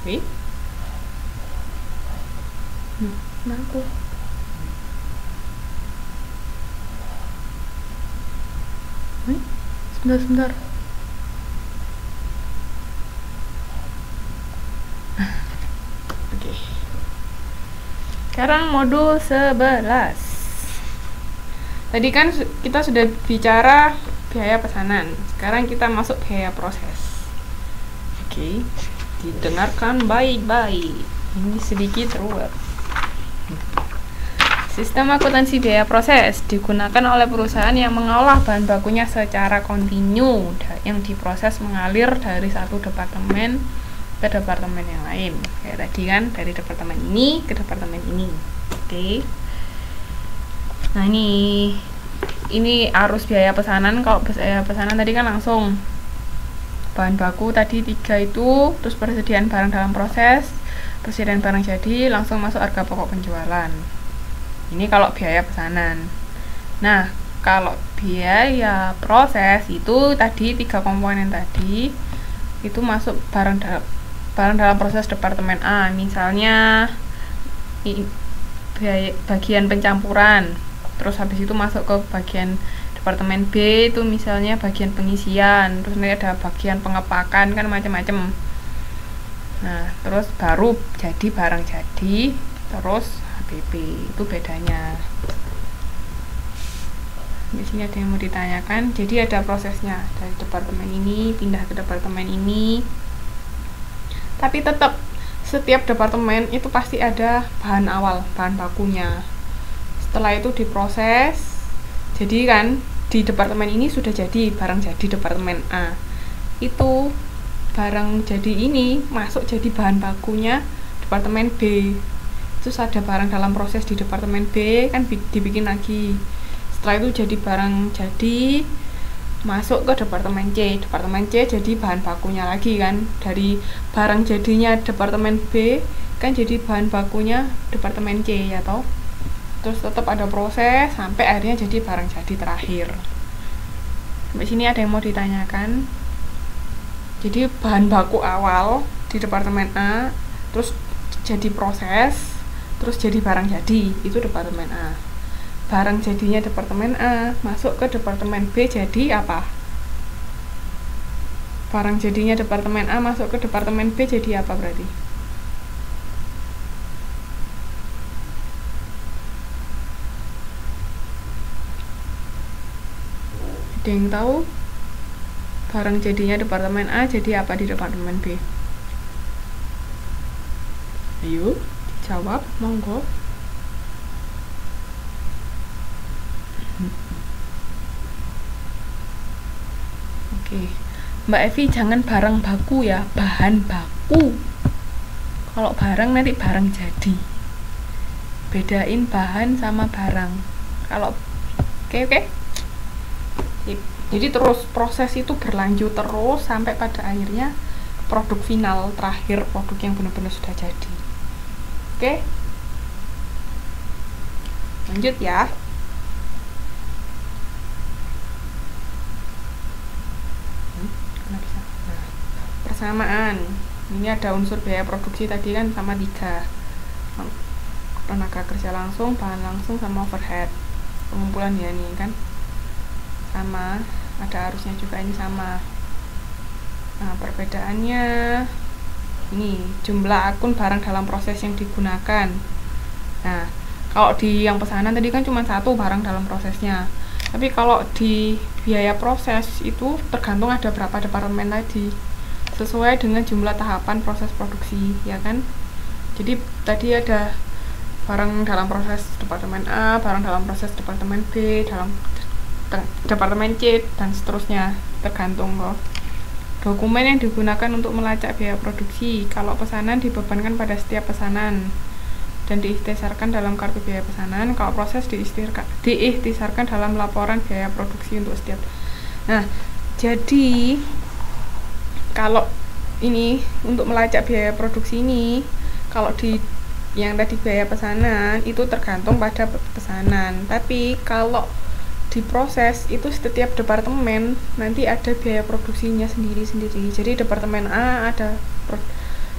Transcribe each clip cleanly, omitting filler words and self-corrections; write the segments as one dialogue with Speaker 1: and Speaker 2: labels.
Speaker 1: Wih. Aku. Wih, sebentar. Oke. Sekarang modul 11. Tadi kan kita sudah bicara biaya pesanan. Sekarang kita masuk biaya proses. Oke. Didengarkan baik-baik. Ini sedikit ruwet. Sistem akuntansi biaya proses digunakan oleh perusahaan yang mengolah bahan bakunya secara kontinu, yang diproses mengalir dari satu departemen ke departemen yang lain. Kayak tadi kan, dari departemen ini ke departemen ini. Oke. Nah, ini arus biaya pesanan. Kalau biaya pesanan tadi kan langsung bahan baku tadi 3 itu, terus persediaan barang dalam proses, persediaan barang jadi, langsung masuk harga pokok penjualan. Ini kalau biaya pesanan. Nah, kalau biaya proses itu tadi 3 komponen tadi itu masuk barang dalam proses departemen A. Misalnya bagian pencampuran. Terus habis itu masuk ke bagian departemen B itu misalnya bagian pengisian. Terus nanti ada bagian pengepakan, kan macam-macam. Nah, terus baru jadi barang jadi, terus HPP. Itu bedanya. Di sini ada yang mau ditanyakan. Jadi ada prosesnya dari departemen ini pindah ke departemen ini. Tapi tetap setiap departemen itu pasti ada bahan awal, bahan bakunya. Setelah itu diproses. Jadi kan di departemen ini sudah jadi barang jadi departemen A. Itu barang jadi ini masuk jadi bahan bakunya departemen B. Terus ada barang dalam proses di departemen B kan dibikin lagi. Setelah itu jadi barang jadi masuk ke departemen C. Departemen C jadi bahan bakunya lagi kan. Dari barang jadinya departemen B kan jadi bahan bakunya departemen C ya toh. Terus tetap ada proses sampai akhirnya jadi barang jadi terakhir. Sampai sini ada yang mau ditanyakan? Jadi bahan baku awal di departemen A, terus jadi proses, terus jadi barang jadi, itu departemen A. Barang jadinya departemen A masuk ke departemen B jadi apa? Barang jadinya departemen A masuk ke departemen B jadi apa berarti? Ada yang tahu? Barang jadinya departemen A jadi apa di departemen B? Ayo, jawab, monggo. Oke, Mbak Evi jangan barang baku ya, bahan baku. Kalau barang nanti barang jadi. Bedain bahan sama barang. Kalau oke. Jadi terus proses itu berlanjut terus sampai pada akhirnya produk final terakhir, produk yang benar-benar sudah jadi. Oke. Lanjut ya. Persamaan. Ini ada unsur biaya produksi tadi kan sama 3. Tenaga kerja langsung, bahan langsung, sama overhead. Pengumpulan ya ini kan sama, ada arusnya juga ini sama. Nah, perbedaannya ini jumlah akun barang dalam proses yang digunakan. Nah, kalau di yang pesanan tadi kan cuma 1 barang dalam prosesnya. Tapi kalau di biaya proses itu tergantung ada berapa departemen tadi, sesuai dengan jumlah tahapan proses produksi, ya kan? Jadi tadi ada barang dalam proses departemen A, barang dalam proses departemen B, dalam departemen C, dan seterusnya, tergantung loh. Dokumen yang digunakan untuk melacak biaya produksi. Kalau pesanan dibebankan pada setiap pesanan dan diikhtisarkan dalam kartu biaya pesanan. Kalau proses diikhtisarkan dalam laporan biaya produksi untuk setiap. Nah, jadi kalau ini untuk melacak biaya produksi ini, kalau di yang tadi biaya pesanan itu tergantung pada pesanan. Tapi kalau di proses itu setiap departemen nanti ada biaya produksinya sendiri-sendiri. Jadi departemen A ada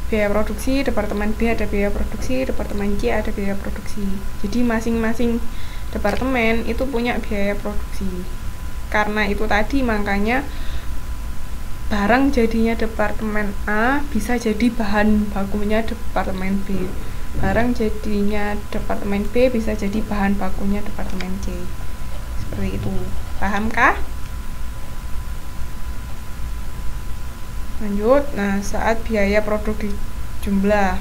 Speaker 1: biaya produksi, departemen B ada biaya produksi, departemen C ada biaya produksi. Jadi masing-masing departemen itu punya biaya produksi. Karena itu tadi, makanya barang jadinya departemen A bisa jadi bahan bakunya departemen B. Barang jadinya departemen B bisa jadi bahan bakunya departemen C. Seperti itu. Paham kah? Lanjut. Nah, saat biaya produk dijumlah.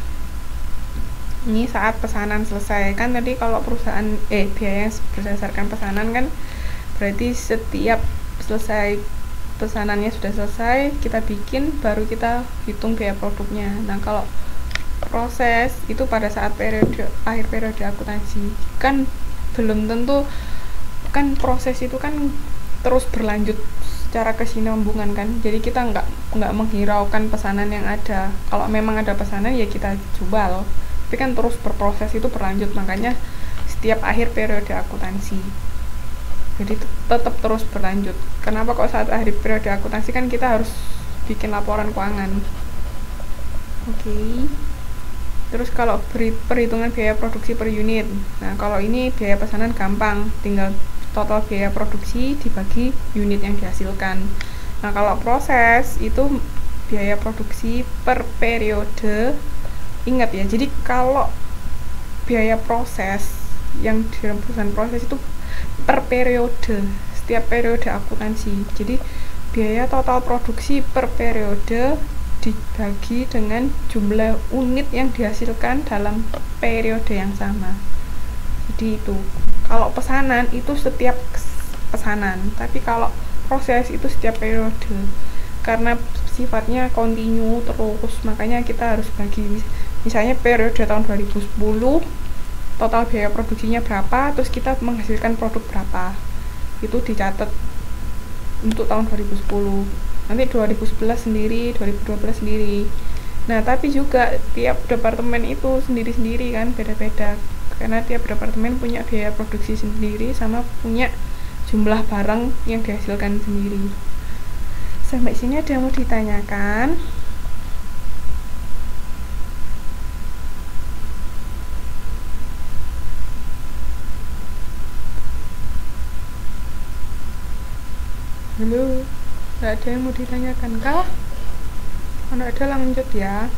Speaker 1: Ini saat pesanan selesai. Kan tadi kalau perusahaan biaya yang berdasarkan pesanan kan berarti setiap selesai pesanannya sudah selesai, kita bikin, baru kita hitung biaya produknya. Nah, kalau proses itu pada saat akhir periode akuntansi kan belum tentu, kan proses itu kan terus berlanjut secara kesinambungan kan, jadi kita nggak menghiraukan pesanan yang ada. Kalau memang ada pesanan ya kita jual, tapi kan terus berproses, itu berlanjut, makanya setiap akhir periode akuntansi. Jadi tetap terus berlanjut. Kenapa kok saat akhir periode akuntansi? Kan kita harus bikin laporan keuangan. Oke. Terus kalau perhitungan biaya produksi per unit. Nah, kalau ini biaya pesanan gampang, tinggal total biaya produksi dibagi unit yang dihasilkan. Nah, kalau proses itu biaya produksi per periode. Ingat ya, jadi kalau biaya proses yang di dalam perusahaan proses itu per periode, setiap periode akuntansi. Jadi biaya total produksi per periode dibagi dengan jumlah unit yang dihasilkan dalam periode yang sama. Jadi itu. Kalau pesanan itu setiap pesanan, tapi kalau proses itu setiap periode. Karena sifatnya kontinu terus, makanya kita harus bagi. Misalnya periode tahun 2010 total biaya produksinya berapa, terus kita menghasilkan produk berapa, itu dicatat untuk tahun 2010. Nanti 2011 sendiri, 2012 sendiri. Nah, tapi juga tiap departemen itu sendiri-sendiri kan, beda-beda, karena tiap departemen punya biaya produksi sendiri sama punya jumlah barang yang dihasilkan sendiri. Sampai sini ada yang mau ditanyakan? Halo, nggak ada yang mau ditanyakan kah? Kalau ada lanjut ya.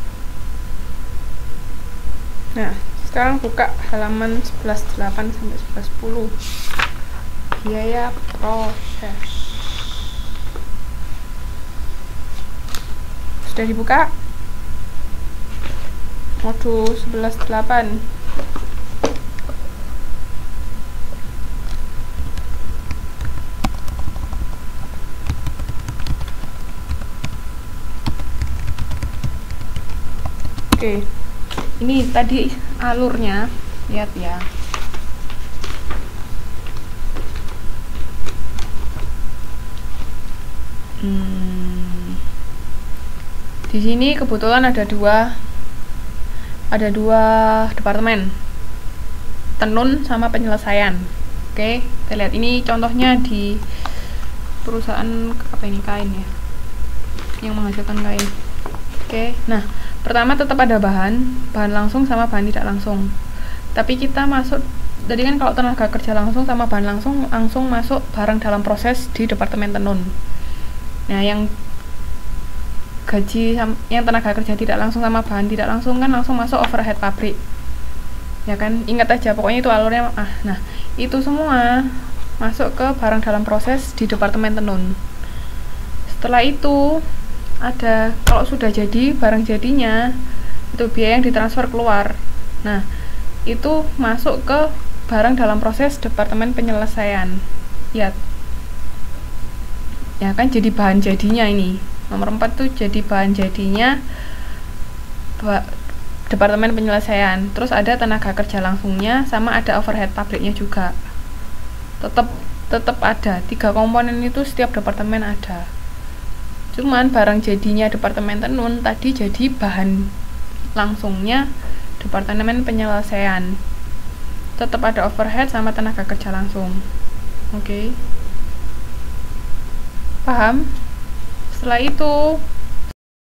Speaker 1: Nah, sekarang buka halaman 11.8 sampai 11.10. Biaya proses. Sudah dibuka? Modul 11.8. Oke, ini tadi alurnya, lihat ya. Di sini kebetulan ada dua departemen, tenun sama penyelesaian. Oke, kita lihat ini contohnya di perusahaan apa ini, kain ya, yang menghasilkan kain. Oke, nah pertama tetap ada bahan langsung sama bahan tidak langsung. Tapi kita masuk, tadi kan kalau tenaga kerja langsung sama bahan langsung masuk barang dalam proses di departemen tenun. Nah, yang tenaga kerja tidak langsung sama bahan tidak langsung kan langsung masuk overhead pabrik. Ya kan, ingat aja pokoknya itu alurnya. Nah, itu semua masuk ke barang dalam proses di departemen tenun. Setelah itu ada, kalau sudah jadi barang jadinya, itu biaya yang ditransfer keluar. Nah, itu masuk ke barang dalam proses departemen penyelesaian. Ya kan, jadi bahan jadinya ini. Nomor 4 tuh jadi bahan jadinya departemen penyelesaian. Terus ada tenaga kerja langsungnya sama ada overhead pabriknya juga. Tetap ada. 3 komponen itu setiap departemen ada. Cuman barang jadinya departemen tenun tadi jadi bahan langsungnya departemen penyelesaian. Tetap ada overhead sama tenaga kerja langsung. Oke. Paham? Setelah itu